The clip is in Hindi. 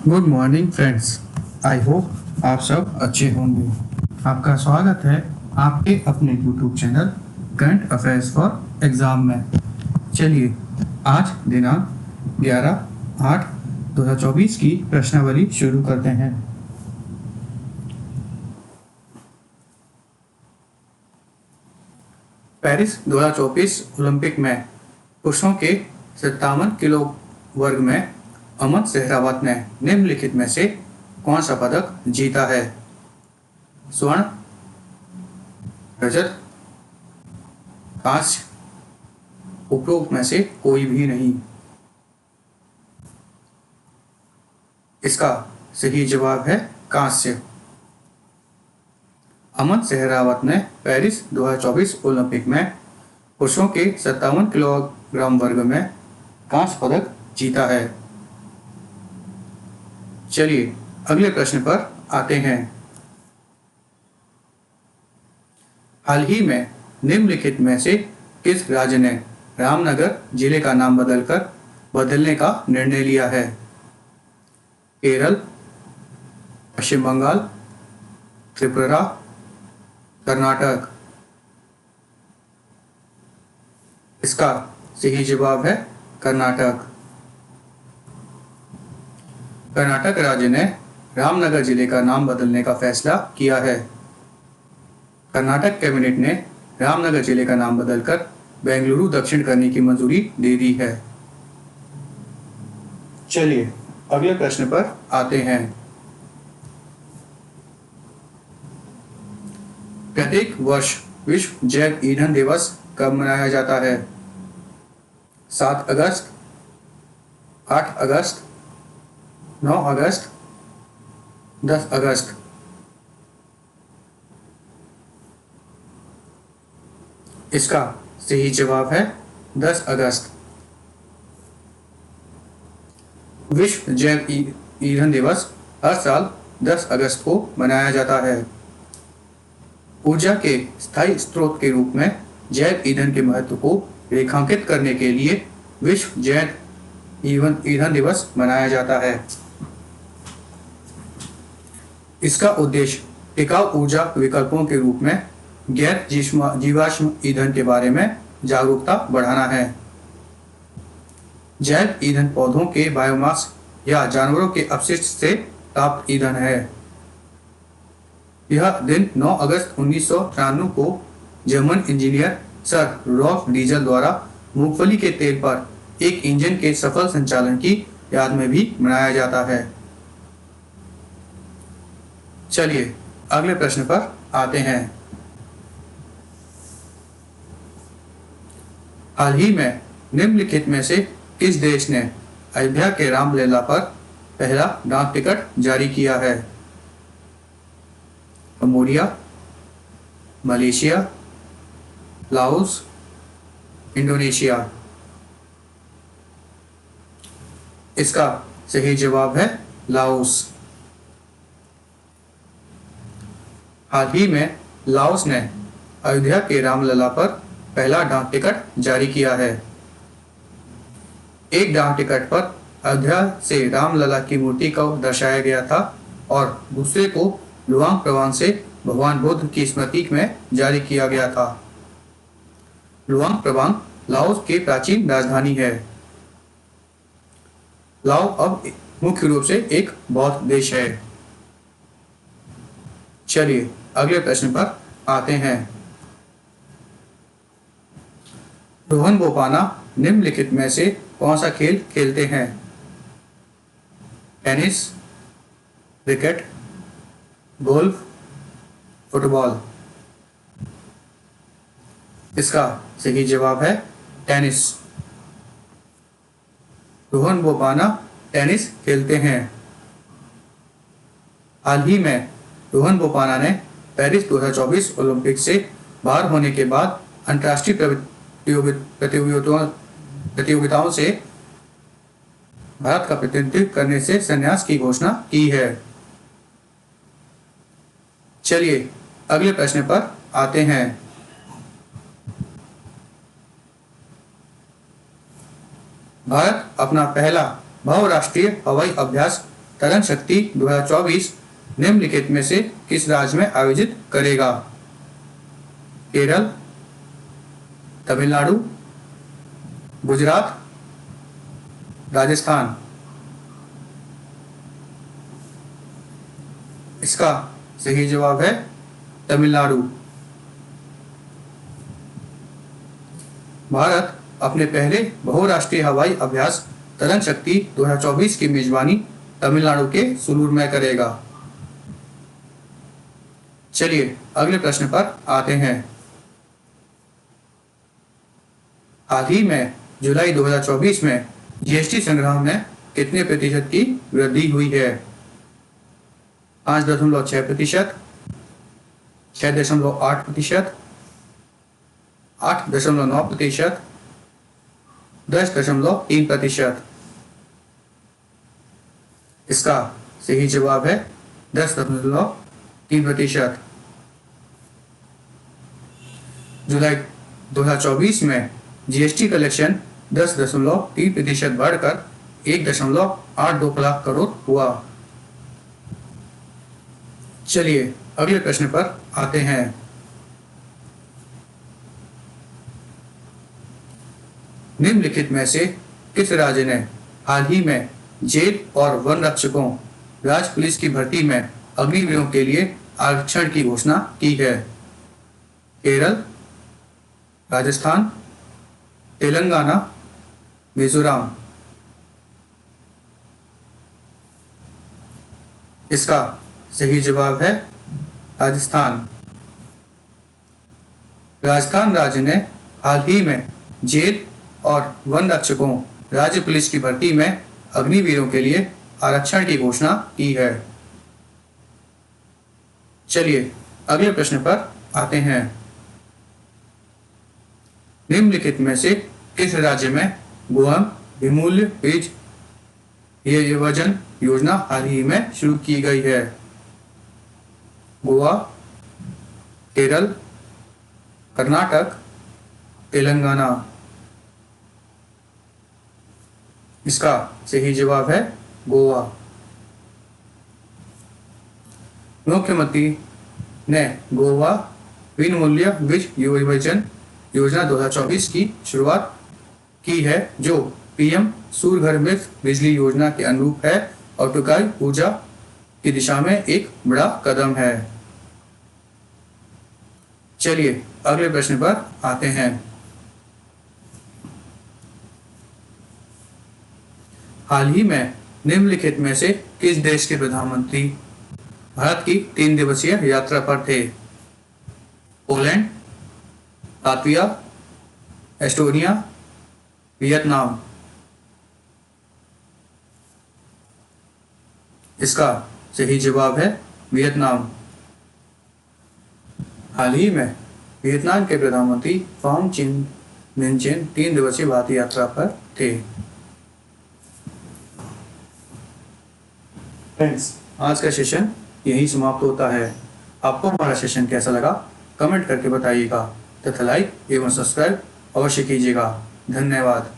Good morning friends. I hope आप सब अच्छे होंगे। आपका स्वागत है आपके अपने YouTube channel current affairs for exam में। चलिए आज दिनांक 11/8/2024 की प्रश्नावली शुरू करते हैं। पेरिस 2024 ओलंपिक में पुरुषों के 57 किलो वर्ग में अमन सहरावत ने निम्नलिखित में से कौन सा पदक जीता है? स्वर्ण, रजत, कांस्य, उपरोक्त में से कोई भी नहीं। इसका सही जवाब है कांस्य। अमन सहरावत ने पेरिस 2024 ओलंपिक में पुरुषों के 57 किलोग्राम वर्ग में कांस्य पदक जीता है। चलिए अगले प्रश्न पर आते हैं। हाल ही में निम्नलिखित में से किस राज्य ने रामनगर जिले का नाम बदलने का निर्णय लिया है? केरल, पश्चिम बंगाल, त्रिपुरा, कर्नाटक। इसका सही जवाब है कर्नाटक। कर्नाटक राज्य ने रामनगर जिले का नाम बदलने का फैसला किया है। कर्नाटक कैबिनेट ने रामनगर जिले का नाम बदलकर बेंगलुरु दक्षिण करने की मंजूरी दे दी है। चलिए अगले प्रश्न पर आते हैं। प्रत्येक वर्ष विश्व जैव ईंधन दिवस कब मनाया जाता है? 7 अगस्त, 8 अगस्त, 9 अगस्त, 10 अगस्त। इसका सही जवाब है 10 अगस्त। विश्व जैव ईंधन दिवस हर साल 10 अगस्त को मनाया जाता है। ऊर्जा के स्थायी स्रोत के रूप में जैव ईंधन के महत्व को रेखांकित करने के लिए विश्व जैव ईंधन दिवस मनाया जाता है। इसका उद्देश्य टिकाऊ ऊर्जा विकल्पों के रूप में गैर जीवाश्म ईंधन के बारे में जागरूकता बढ़ाना है। जैव ईंधन पौधों के बायोमास या जानवरों के अपशिष्ट से प्राप्त ईंधन है। यह दिन 9 अगस्त 1993 को German engineer sir Rolf Diesel द्वारा मूंगफली के तेल पर एक इंजन के सफल संचालन की याद में भी मनाया जाता है। चलिए अगले प्रश्न पर आते हैं। हाल ही में निम्नलिखित में से किस देश ने अयोध्या के रामलला पर पहला डाक टिकट जारी किया है? Cambodia, Malaysia, Laos, Indonesia. इसका सही जवाब है लाओस। हाल ही में लाओस ने अयोध्या के रामलला पर पहला डाक टिकट जारी किया है। एक डाक टिकट पर अयोध्या से रामलला की मूर्ति को दर्शाया गया था और दूसरे को लुआंग प्रवांग से भगवान बुद्ध की स्मृति में जारी किया गया था। लुआंग प्रवांग लाओस की प्राचीन राजधानी है। लाओ अब मुख्य रूप से एक बौद्ध देश है। चलिए अगले प्रश्न पर आते हैं। रोहन बोपाना निम्नलिखित में से कौन सा खेल खेलते हैं? Tennis, cricket, golf, football. इसका सही जवाब है टेनिस। रोहन बोपाना टेनिस खेलते हैं। हाल ही में रोहन बोपाना ने पेरिस 2024 ओलंपिक से बाहर होने के बाद अंतर्राष्ट्रीय प्रतियोगिताओं से भारत का प्रतिनिधित्व करने से संन्यास की घोषणा की है। चलिए अगले प्रश्न पर आते हैं। भारत अपना पहला बहुराष्ट्रीय हवाई अभ्यास तरंग शक्ति 2024 निम्नलिखित में से किस राज्य में आयोजित करेगा? केरल, तमिलनाडु, गुजरात, राजस्थान। इसका सही जवाब है तमिलनाडु। भारत अपने पहले बहुराष्ट्रीय हवाई अभ्यास तरंग शक्ति 2024 की मेजबानी तमिलनाडु के सुलूर में करेगा। चलिए अगले प्रश्न पर आते हैं। हाल ही में जुलाई 2024 में जीएसटी संग्रह में कितने प्रतिशत की वृद्धि हुई है? 5.6%, 6.8%, 8.9%, 10.3%। इसका सही जवाब है 10.3%। जुलाई 2024 में जीएसटी कलेक्शन 10.3% बढ़कर 1.82 लाख करोड़ हुआ। चलिए अगले प्रश्न पर आते हैं। निम्नलिखित में से किस राज्य ने हाल ही में जेल और वन रक्षकों राज्य पुलिस की भर्ती में अग्निवीरों के लिए आरक्षण की घोषणा की है? केरल, राजस्थान, तेलंगाना, मिजोरम। इसका सही जवाब है राजस्थान। राजस्थान राज्य ने हाल ही में जेल और वन रक्षकों राज्य पुलिस की भर्ती में अग्निवीरों के लिए आरक्षण की घोषणा की है। चलिए अगले प्रश्न पर आते हैं। निम्नलिखित में से किस राज्य में गोहम विमूल्य बीज योजन योजना हाल ही में शुरू की गई है? गोवा, केरल, कर्नाटक, तेलंगाना। इसका सही जवाब है गोवा। मुख्यमंत्री ने गोवा विनामूल्य बीज योजन योजना 2024 की शुरुआत की है, जो पीएम सूर्य घर मृत बिजली योजना के अनुरूप है और टिकाऊ ऊर्जा की दिशा में एक बड़ा कदम है। चलिए अगले प्रश्न पर आते हैं। हाल ही में निम्नलिखित में से किस देश के प्रधानमंत्री भारत की 3 दिवसीय यात्रा पर थे? Poland, Latvia, Estonia, Vietnam. इसका सही जवाब है वियतनाम। हाल ही में वियतनाम के प्रधानमंत्री फाम चिन मिनचेन 3 दिवसीय भारत यात्रा पर थे। फ्रेंड्स, आज का सेशन यही समाप्त होता है। आपको हमारा सेशन कैसा लगा कमेंट करके बताइएगा तथा लाइक एवं सब्सक्राइब अवश्य कीजिएगा। धन्यवाद।